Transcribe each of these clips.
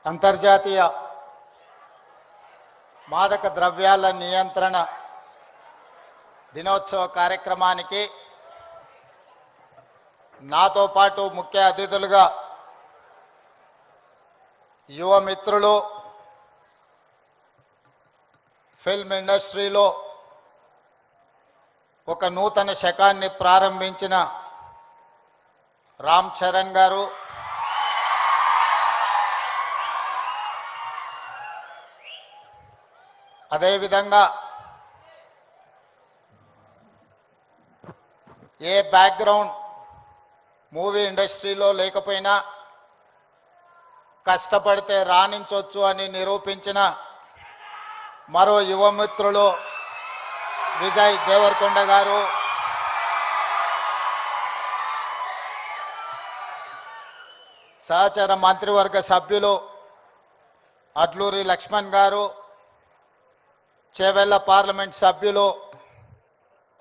అంతర్జాతీయ మాదక ద్రవ్యాల నియంత్రణ దినోత్సవ కార్యక్రమానికి నాతో పాటు ముఖ్య అతిథులుగా యువ మిత్రులు, ఫిల్మ్ ఇండస్ట్రీలో ఒక నూతన శకాన్ని ప్రారంభించిన రామ్ చరణ్ గారు, అదేవిధంగా ఏ బ్యాక్గ్రౌండ్ మూవీ ఇండస్ట్రీలో లేకపోయినా కష్టపడితే రాణించవచ్చు అని నిరూపించిన మరో యువ మిత్రులు విజయ్ దేవరకొండ గారు, సహచర మంత్రివర్గ సభ్యులు అడ్లూరి లక్ష్మణ్ గారు, చేవెళ్ల పార్లమెంట్ సభ్యులు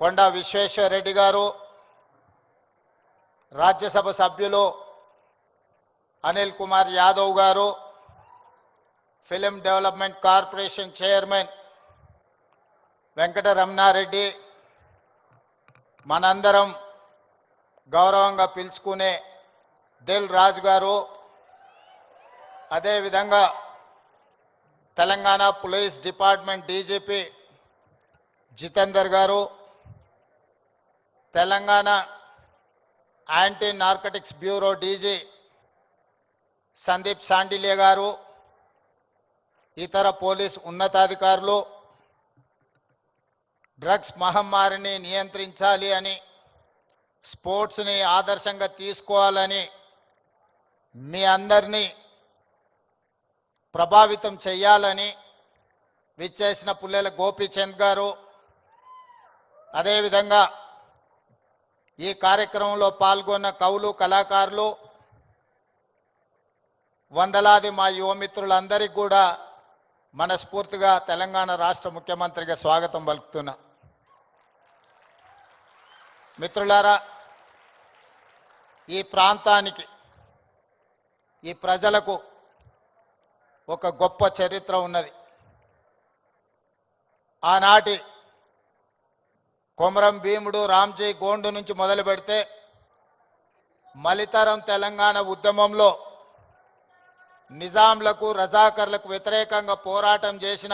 కొండ విశ్వేశ్వరరెడ్డి గారు, రాజ్యసభ సభ్యులు Anil Kumar Yadav garu, film development corporation chairman Venkataramana Reddy, మనందరం గౌరవంగా పిలుచుకునే దిల్ రాజు గారు, అదేవిధంగా Telangana police department DGP Jitender garu, Telangana anti narcotics bureau DG Sandeep Sandilya garu, ఇతర పోలీస్ ఉన్నతాధికారులు డ్రగ్స్ మహమ్మారిని నియంత్రించాలి అని, స్పోర్ట్స్ని ఆదర్శంగా తీసుకోవాలని మీ అందరినీ ప్రభావితం చేయాలని విచ్చేసిన పుల్లెల గోపీచంద్ గారు, అదేవిధంగా ఈ కార్యక్రమంలో పాల్గొన్న కవులు, కళాకారులు, వందలాది మా యువమిత్రులందరికీ కూడా మనస్ఫూర్తిగా తెలంగాణ రాష్ట్ర ముఖ్యమంత్రిగా స్వాగతం పలుకుతున్నా. మిత్రులారా, ఈ ప్రాంతానికి, ఈ ప్రజలకు ఒక గొప్ప చరిత్ర ఉన్నది. ఆనాటి కొమరం భీముడు, రామ్జీ గోండు నుంచి మొదలు పెడితే మలితరం తెలంగాణ ఉద్యమంలో నిజాంలకు, రజాకర్లకు వ్యతిరేకంగా పోరాటం చేసిన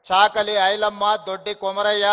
చాకలి ఐలమ్మ, దొడ్డి కొమరయ్య,